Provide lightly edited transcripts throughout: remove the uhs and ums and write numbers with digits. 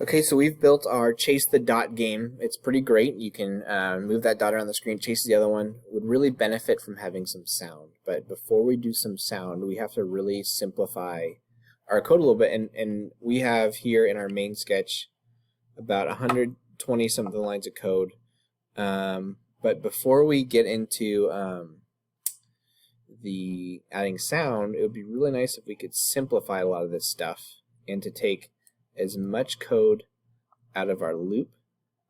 Okay, so we've built our chase the dot game. It's pretty great. You can move that dot around the screen, chase the other one. Would really benefit from having some sound. But before we do some sound, we have to really simplify our code a little bit. And we have here in our main sketch about 120 something lines of code. But before we get into the adding sound, it would be really nice if we could simplify a lot of this stuff and to take as much code out of our loop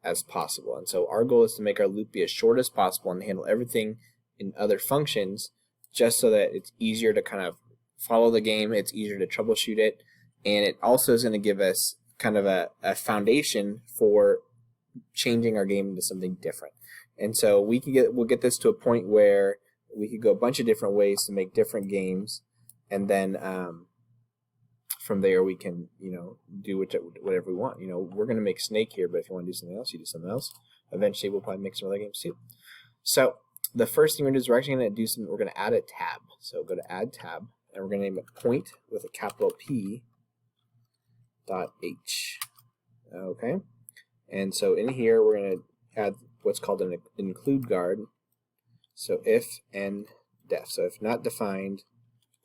as possible. And so our goal is to make our loop be as short as possible and handle everything in other functions just so that it's easier to kind of follow the game, it's easier to troubleshoot it, and it also is going to give us kind of a foundation for changing our game into something different. And so we'll get this to a point where we could go a bunch of different ways to make different games, and then from there we can, do whatever we want. We're going to make Snake here, but if you want to do something else, you do something else. Eventually we'll probably make some other games too. So the first thing we're going to do is we're going to add a tab. So go to add tab, and we're going to name it point with a capital P dot H. Okay. And so in here we're going to add what's called an include guard. So if and def. So if not defined,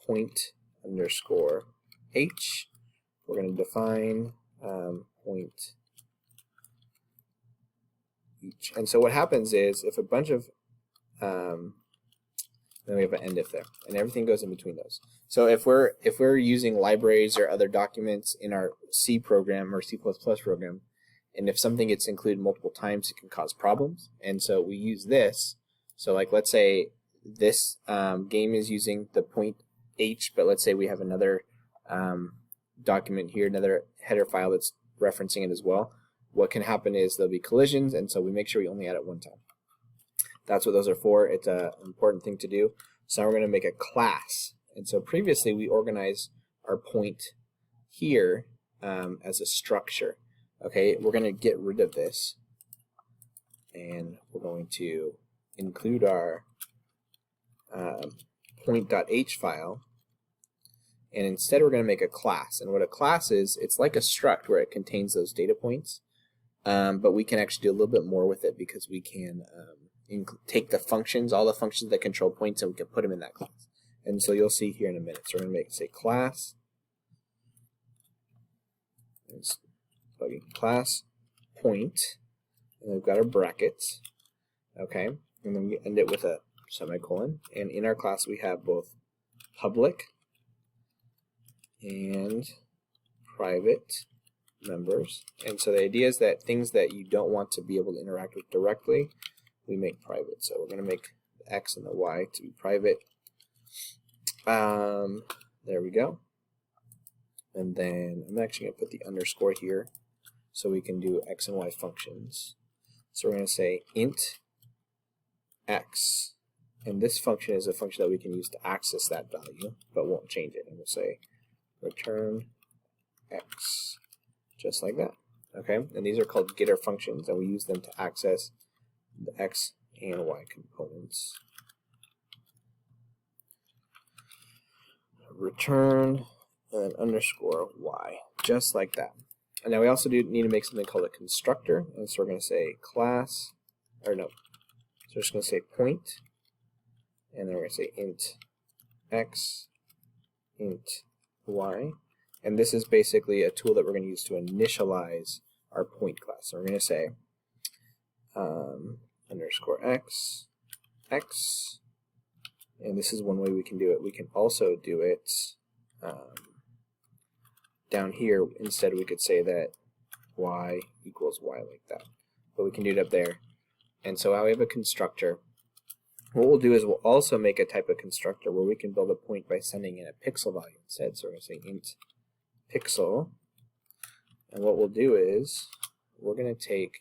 point underscore H. We're going to define point each. And so what happens is if a bunch of then we have an end if there, and everything goes in between those. So if we're using libraries or other documents in our C program or C++ program, and if something gets included multiple times, it can cause problems. And so we use this. So like let's say this game is using the point H, but let's say we have another document here, another header file that's referencing it as well. What can happen is there'll be collisions, and so we make sure we only add it one time. That's what those are for. It's an important thing to do. So now we're going to make a class. And so previously we organized our point here as a structure. Okay, we're going to get rid of this, and we're going to include our point.h file, and instead we're going to make a class. And what a class is, it's like a struct where it contains those data points, but we can actually do a little bit more with it because we can take the functions, all the functions that control points, and we can put them in that class. And so you'll see here in a minute. So we're going to make, say, class, class point, and we've got our brackets, okay, and then we end it with a semicolon. And in our class we have both public and private members. And so the idea is that things that you don't want to be able to interact with directly, we make private. So we're going to make the X and the Y to be private. There we go. And then I'm actually going to put the underscore here so we can do X and Y functions. So we're going to say int X. And this function is a function that we can use to access that value, but won't change it. And we'll say return X, just like that. Okay, and these are called getter functions, and we use them to access the X and Y components. Return and then underscore Y, just like that. And now we also need to make something called a constructor, and so we're going to say class, or no, so we're just going to say point, and then we're going to say int X, int Y, and this is basically a tool that we're going to use to initialize our point class. So we're going to say underscore X, X, and this is one way we can do it. We can also do it down here. Instead we could say that Y equals Y like that, but we can do it up there. And so now we have a constructor. What we'll do is we'll also make a type of constructor where we can build a point by sending in a pixel value instead. So we're going to say int pixel, and what we'll do is we're going to take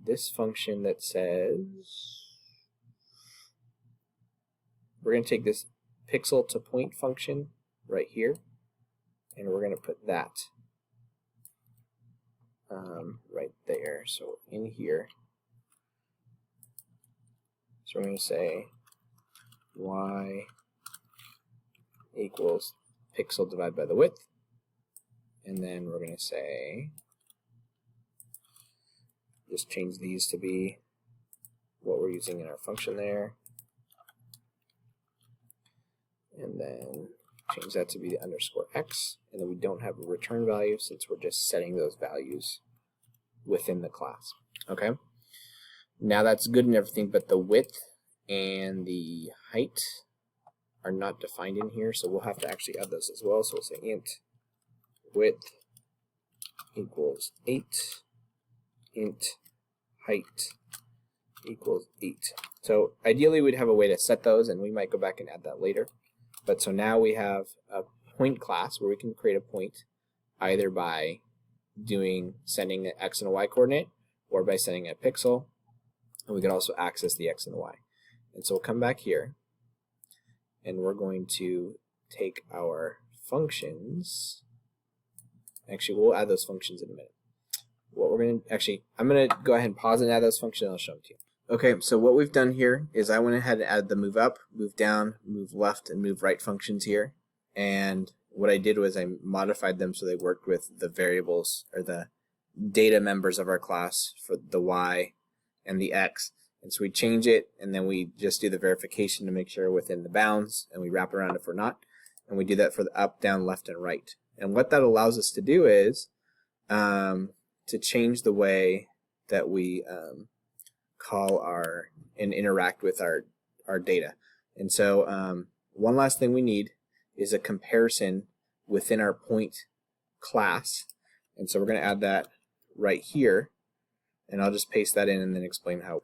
this function that says, we're going to take this pixel to point function right here, and we're going to put that right there. So in here, so we're going to say Y equals pixel divided by the width, and then we're going to say, just change these to be what we're using in our function there, and then change that to be the _x, and then we don't have a return value since we're just setting those values within the class. Okay, now that's good and everything, but the width and the height are not defined in here, so we'll have to actually add those as well. So we'll say int width equals 8, int height equals 8. So ideally we'd have a way to set those, and we might go back and add that later. But so now we have a point class where we can create a point either by sending an x and a y coordinate, or by sending a pixel, and we can also access the x and the y. And so we'll come back here, and we're going to take our functions. Actually, we'll add those functions in a minute. I'm going to go ahead and pause and add those functions, and I'll show them to you. Okay, so what we've done here is I went ahead and added the move up, move down, move left, and move right functions here. And what I did was I modified them so they worked with the variables or the data members of our class for the y and the x. And so we change it, and then we just do the verification to make sure we're within the bounds, and we wrap around if we're not. And we do that for the up, down, left, and right. And what that allows us to do is to change the way that we call and interact with our data. And so one last thing we need is a comparison within our point class. And so we're going to add that right here, and I'll just paste that in and then explain how.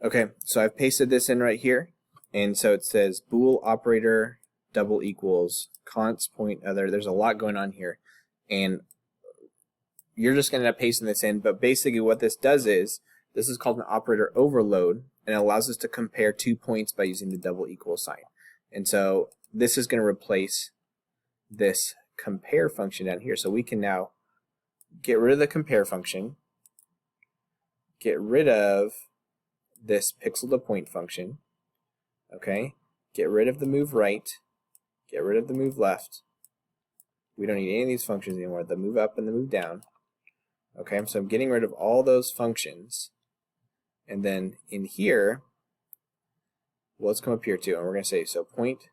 Okay, so I've pasted this in right here, and so it says bool operator double equals const point other. There's a lot going on here, and you're just going to end up pasting this in, but basically what this does is, this is called an operator overload, and it allows us to compare 2 points by using the double equal sign. And so this is going to replace this compare function down here. So we can now get rid of the compare function, get rid of this pixel to point function, okay, get rid of the move right, get rid of the move left. We don't need any of these functions anymore, the move up and the move down. Okay, so I'm getting rid of all those functions. And then in here, well, let's come up here too, and we're going to say, so point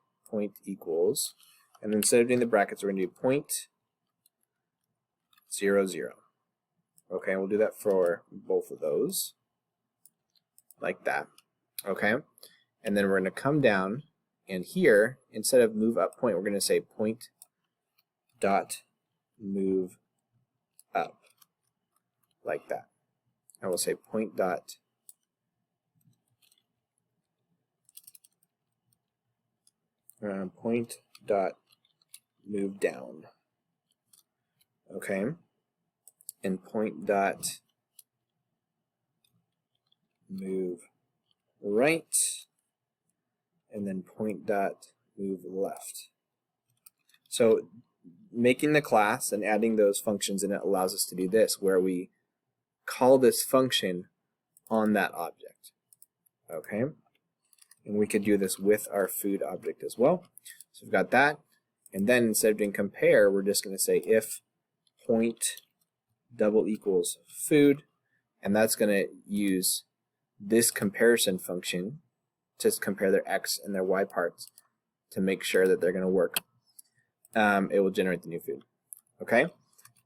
equals, and then instead of doing the brackets, we're going to do point 0, 0. Okay, we'll do that for both of those, like that. Okay, and then we're going to come down, and here, instead of move up point, we're going to say point dot move up, like that. I will say point dot move down, okay, and point dot move right, and then point dot move left. So making the class and adding those functions in it allows us to do this, where we call this function on that object, okay? And we could do this with our food object as well. So we've got that, and then instead of doing compare, we're just going to say if point double equals food, and that's going to use this comparison function to compare their x and their y parts to make sure that they're going to work. It will generate the new food, okay?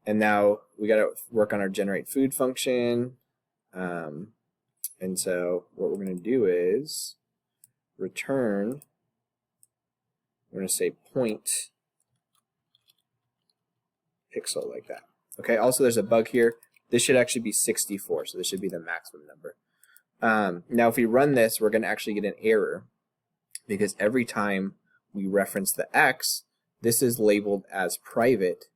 And now we got to work on our generate food function. And so what we're going to do is return, we're going to say point pixel, like that. Okay, also there's a bug here. This should actually be 64, so this should be the maximum number. Now if we run this, we're going to actually get an error, because every time we reference the x, this is labeled as private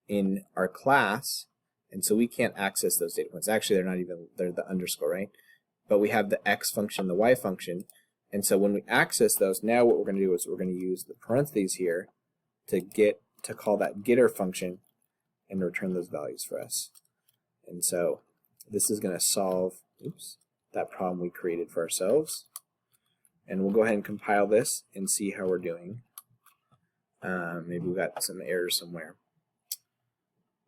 in our class, and so we can't access those data points. Actually, they're the underscore, right? But we have the x function, the y function, and so when we access those, now what we're going to do is we're going to use the parentheses here to call that getter function and return those values for us. And so this is going to solve that problem we created for ourselves. And we'll go ahead and compile this and see how we're doing. Maybe we got some errors somewhere.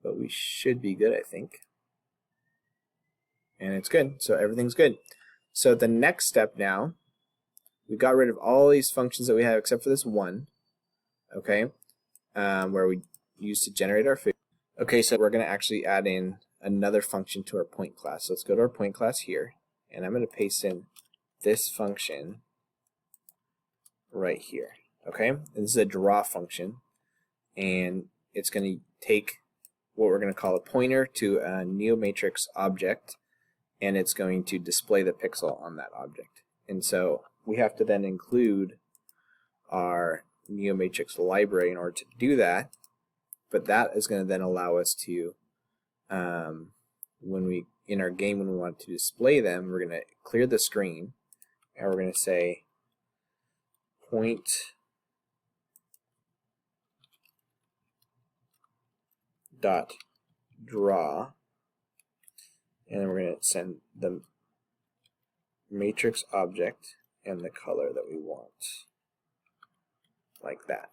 but we should be good, I think. And it's good, so everything's good. So the next step now, we got rid of all these functions that we have except for this one, okay, where we use to generate our food. Okay, so we're going to actually add in another function to our point class. So let's go to our point class here, and I'm going to paste in this function right here, okay? And this is a draw function, and it's going to take what we're going to call a pointer to a neomatrix object, and it's going to display the pixel on that object. And so we have to then include our neomatrix library in order to do that, but that is going to then allow us to, in our game when we want to display them, we're going to clear the screen, and we're going to say point dot draw, and then we're going to send the matrix object and the color that we want, like that.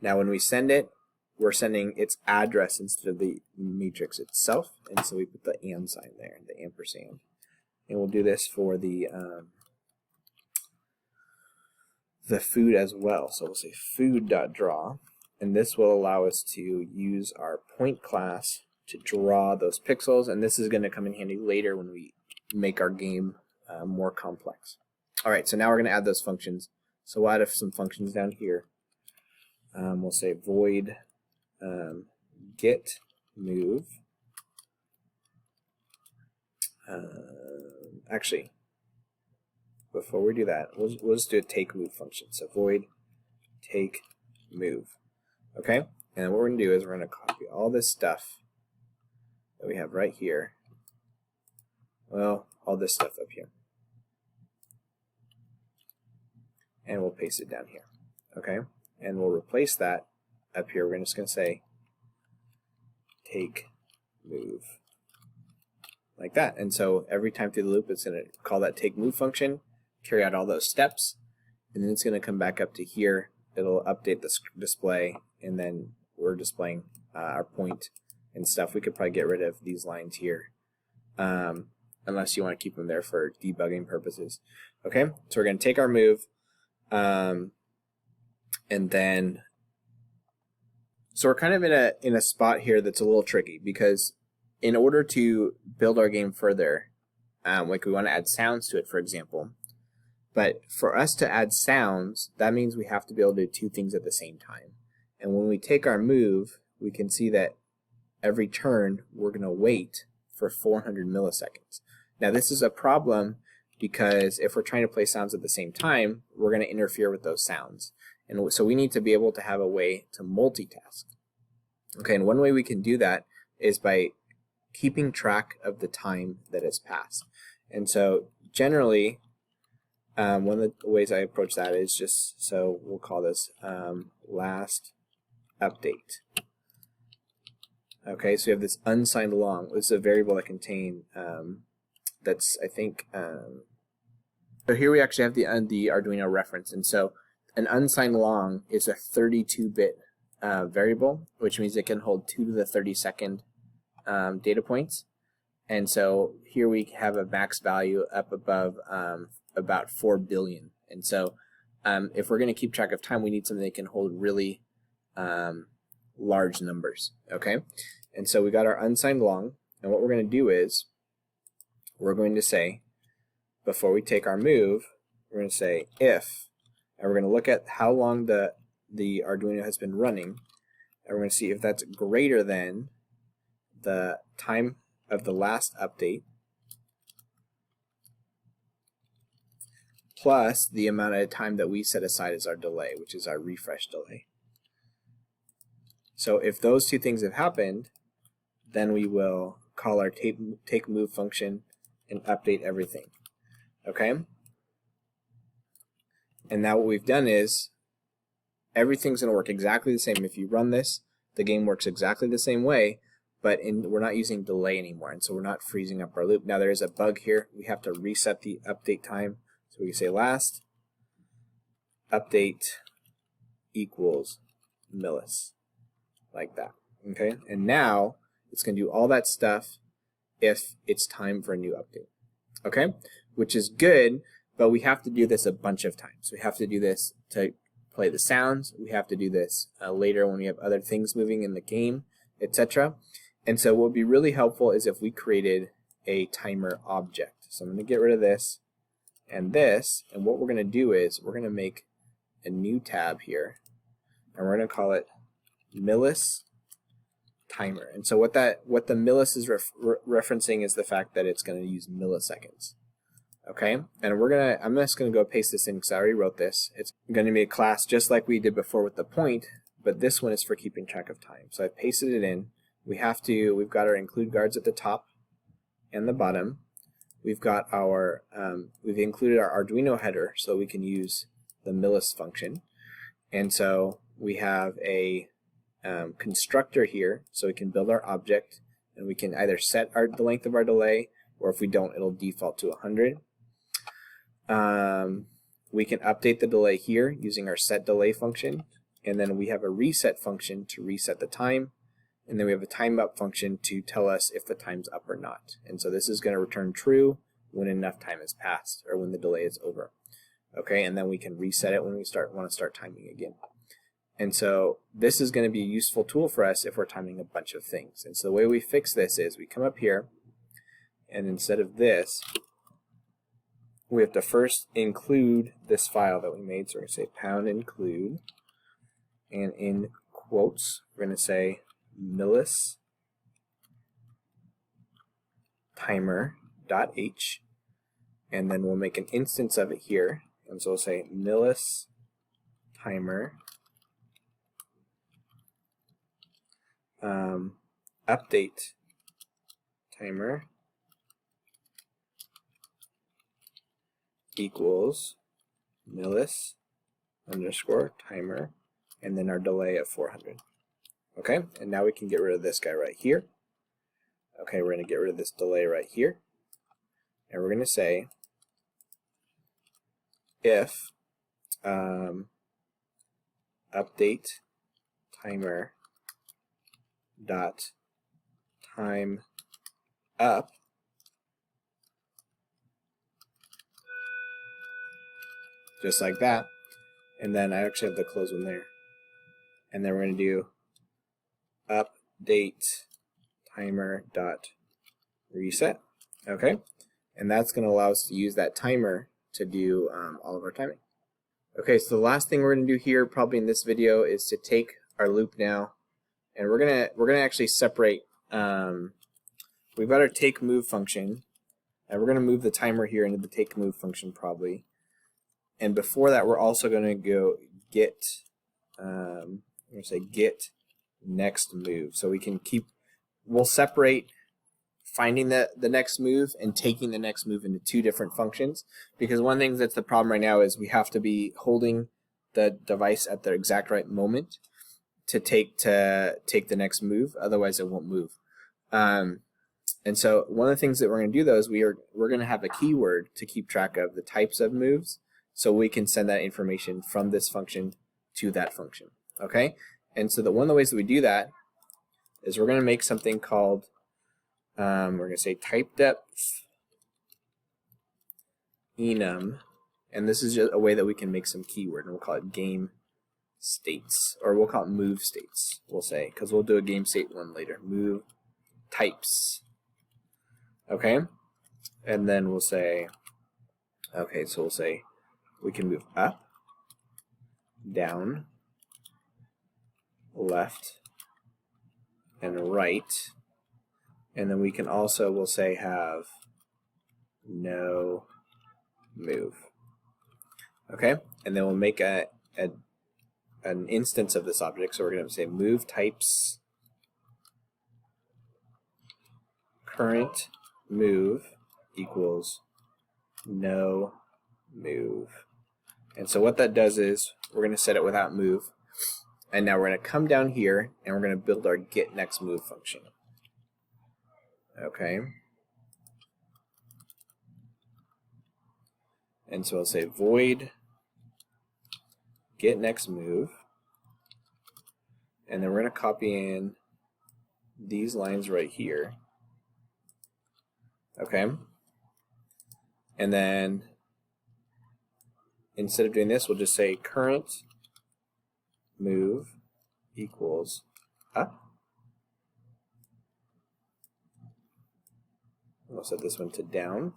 Now when we send it, we're sending its address instead of the matrix itself, and so we put the and sign there, the ampersand. And we'll do this for the food as well. So we'll say food.draw, and this will allow us to use our point class to draw those pixels, and this is going to come in handy later when we make our game more complex. Alright, so now we're going to add those functions. So we'll add some functions down here. We'll say void get move. Actually, before we do that, we'll just do a take move function. So void take move. Okay? And what we're going to do is we're going to copy all this stuff that we have right here. Well, all this stuff up here. And we'll paste it down here. Okay? And we'll replace that up here. We're just going to say take move. Like that. And so every time through the loop, it's going to call that take move function, carry out all those steps, and then it's going to come back up to here. It'll update the display, and then we're displaying our point and stuff. We could probably get rid of these lines here, unless you want to keep them there for debugging purposes. Okay, so we're going to take our move, and then, so we're kind of in a spot here that's a little tricky, because in order to build our game further, like we want to add sounds to it, for example. But for us to add sounds, that means we have to be able to do two things at the same time. And when we take our move, we can see that every turn we're going to wait for 400 milliseconds. Now this is a problem because if we're trying to play sounds at the same time, we're going to interfere with those sounds. And so we need to be able to have a way to multitask. Okay, and one way we can do that is by keeping track of the time that has passed. And so generally, one of the ways I approach that is just, so we'll call this last update. Okay, so we have this unsigned long. This is a variable that contain, that's, I think, so here we actually have the Arduino reference. And so an unsigned long is a 32-bit variable, which means it can hold 2 to the 32nd data points. And so here we have a max value up above about 4 billion. And so if we're going to keep track of time, we need something that can hold really large numbers. Okay, and so we got our unsigned long, and what we're going to do is we're going to say, before we take our move, we're going to say if, and we're going to look at how long the Arduino has been running, and we're going to see if that's greater than the time of the last update plus the amount of time that we set aside as our delay, which is our refresh delay. So if those two things have happened, then we will call our take move function and update everything. Okay? And now what we've done is everything's going to work exactly the same. If you run this, the game works exactly the same way, but we're not using delay anymore, and so we're not freezing up our loop. Now there is a bug here. We have to reset the update time. So we say last update equals millis, like that. Okay, and now it's going to do all that stuff if it's time for a new update. Okay, which is good, but we have to do this a bunch of times. We have to do this to play the sounds. We have to do this later when we have other things moving in the game, etc. And so what would be really helpful is if we created a timer object. So I'm going to get rid of this and this, and what we're going to do is we're going to make a new tab here, and we're going to call it millis timer. And so what the millis is referencing is the fact that it's going to use milliseconds. Okay, and I'm just going to go paste this in because I already wrote this. It's going to be a class just like we did before with the point, but this one is for keeping track of time. So I pasted it in. We've got our include guards at the top and the bottom. We've got our, we've included our Arduino header so we can use the millis function. And so we have a constructor here, so we can build our object, and we can either set the length of our delay, or if we don't, it'll default to 100. We can update the delay here using our set delay function, and then we have a reset function to reset the time, and then we have a time up function to tell us if the time's up or not. And so this is going to return true when enough time has passed, or when the delay is over. Okay, and then we can reset it when we want to start timing again. And so this is going to be a useful tool for us if we're timing a bunch of things. And so the way we fix this is we come up here, and instead of this, we have to first include this file that we made. So we're going to say pound include, and in quotes we're going to say millis timer.h, and then we'll make an instance of it here. And so we'll say millis timer update timer equals millis underscore timer, and then our delay at 400. Okay, and now we can get rid of this guy right here. Okay, we're going to get rid of this delay right here, and we're going to say if update timer dot time up just like that, and then I actually have the close one there, and then we're going to do update timer dot reset. Okay, and that's going to allow us to use that timer to do all of our timing. Okay, so the last thing we're going to do here probably in this video is to take our loop now, and we're gonna actually separate. We've got our take move function, and we're going to move the timer here into the take move function probably. And before that, we're also going to go get, I'm going to say get next move. So we'll separate finding the next move and taking the next move into two different functions. Because one thing that's the problem right now is we have to be holding the device at the exact right moment to take the next move. Otherwise, it won't move. And so one of the things that we're going to do though is we're going to have a keyword to keep track of the types of moves, so we can send that information from this function to that function. Okay, and so one of the ways that we do that is we're going to make something called we're going to say type depth enum, and this is just a way that we can make some keyword, and we'll call it game states, or we'll call it move states, we'll say, because we'll do a game state one later. Move types. Okay, and then we'll say, okay, so we'll say we can move up, down, left, and right, and then we can also, we'll say, have no move. Okay, and then we'll make an instance of this object, so we're going to say move types current move equals no move. And so what that does is we're going to set it without move, and now we're going to come down here and we're going to build our get next move function. Okay, and so I'll say void get next move, and then we're going to copy in these lines right here. Okay. And then instead of doing this, we'll just say current move equals up. We'll set this one to down.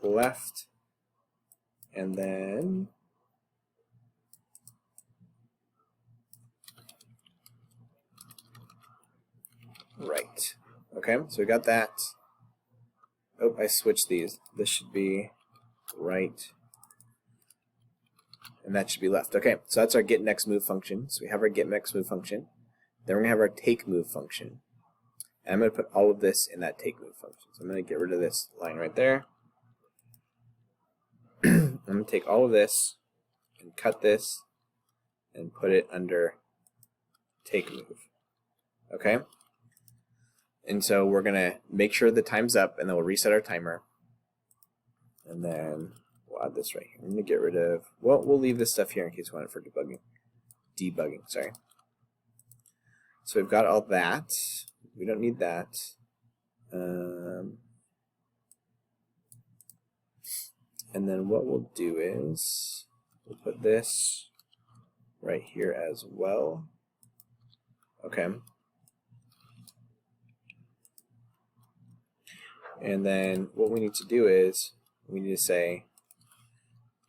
Left, and then right. Okay, so we got that. Oh, I switched these. This should be right, and that should be left. Okay, so that's our get next move function. So we have our get next move function. Then we're going to have our take move function. And I'm going to put all of this in that take move function. So I'm going to get rid of this line right there. I'm going to take all of this and cut this and put it under take move. Okay? And so we're going to make sure the time's up, and then we'll reset our timer. And then we'll add this right here. I'm going to get rid of, well, we'll leave this stuff here in case we want it for debugging, sorry. So we've got all that. We don't need that. And then what we'll do is we'll put this right here as well. Okay. And then what we need to do is we need to say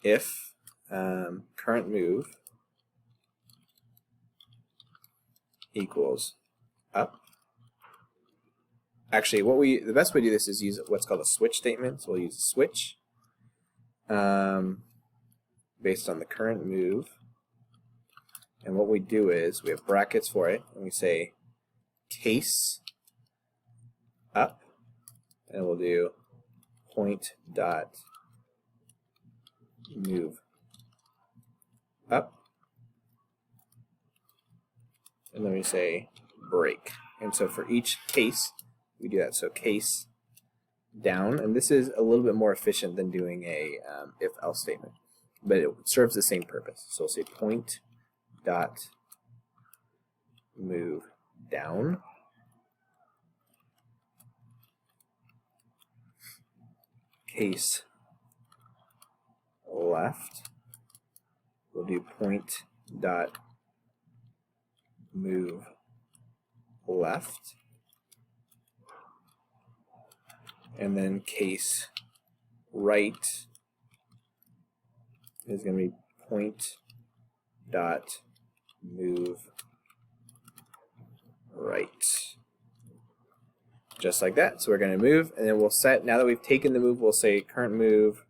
if current move equals up. Actually, the best way to do this is use what's called a switch statement. So we'll use a switch based on the current move. And what we do is we have brackets for it, and we say case up, and we'll do point dot move up, and then we say break. And so for each case, we do that. So case down, and this is a little bit more efficient than doing a if-else statement, but it serves the same purpose. So we'll say point dot move down, case left, we'll do point dot move left, and then case right is going to be point dot move right. Just like that. So we're going to move, and then we'll set, now that we've taken the move, we'll say current move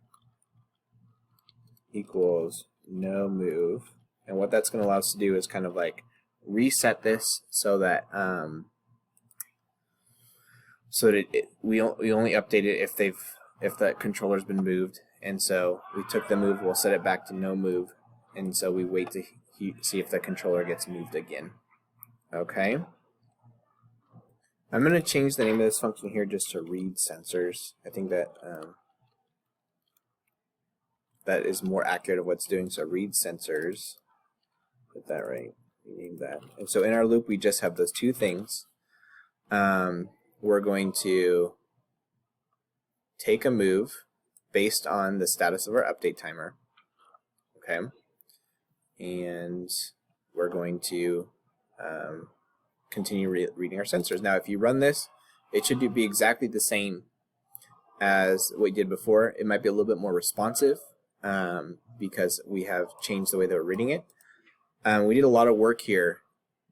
equals no move. And what that's going to allow us to do is kind of like reset this so that we only update it if the controller's been moved. And so we took the move, we'll set it back to no move, and so we wait to see if the controller gets moved again. Okay. I'm going to change the name of this function here just to read sensors. I think that that is more accurate of what's doing. So read sensors. Put that right. Rename that. And so in our loop, we just have those two things. We're going to take a move based on the status of our update timer. Okay. And we're going to continue reading our sensors. Now, if you run this, it should be exactly the same as what we did before. It might be a little bit more responsive because we have changed the way that we're reading it. We did a lot of work here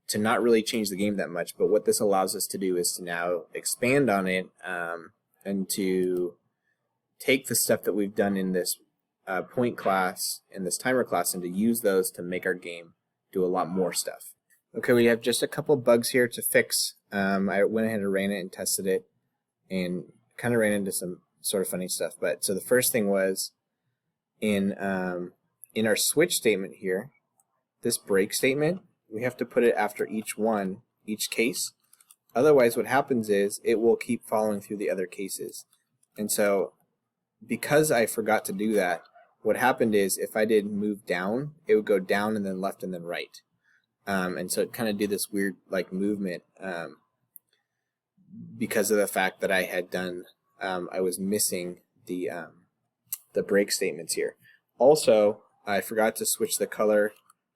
to not really change the game that much, but what this allows us to do is to now expand on it and to take the stuff that we've done in this point class and this timer class and to use those to make our game do a lot more stuff. Okay, we have just a couple bugs here to fix. I went ahead and ran it and tested it and kind of ran into some sort of funny stuff. But so the first thing was in our switch statement here, this break statement, we have to put it after each case. Otherwise what happens is it will keep following through the other cases. And so because I forgot to do that, what happened is if I did move down, it would go down and then left and then right. And so it kind of did this weird like movement because of the fact that I had done, I was missing the break statements here. Also, I forgot to switch the color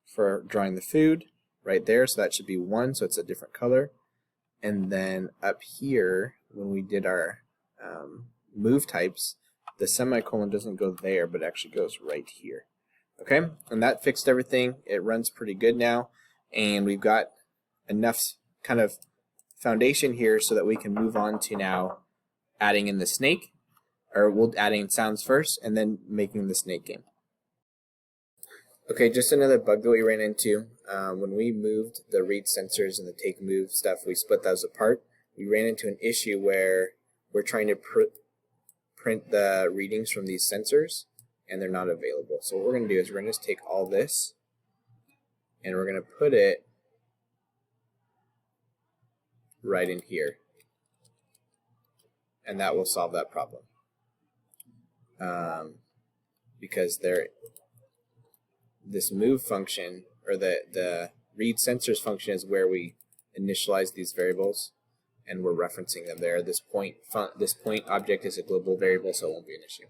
for drawing the food right there, so that should be 1, so it's a different color. And then up here, when we did our move types, the semicolon doesn't go there, but actually goes right here. Okay, and that fixed everything. It runs pretty good now, and we've got enough kind of foundation here so that we can move on to now adding in the snake, or we'll adding sounds first and then making the snake game. Okay, just another bug that we ran into. When we moved the read sensors and the take move stuff, we split those apart. We ran into an issue where we're trying to print the readings from these sensors and they're not available. So what we're going to do is we're going to just take all this and we're going to put it right in here. And that will solve that problem. Because this move function, or the read sensors function, is where we initialize these variables, and we're referencing them there. This point object is a global variable, so it won't be an issue.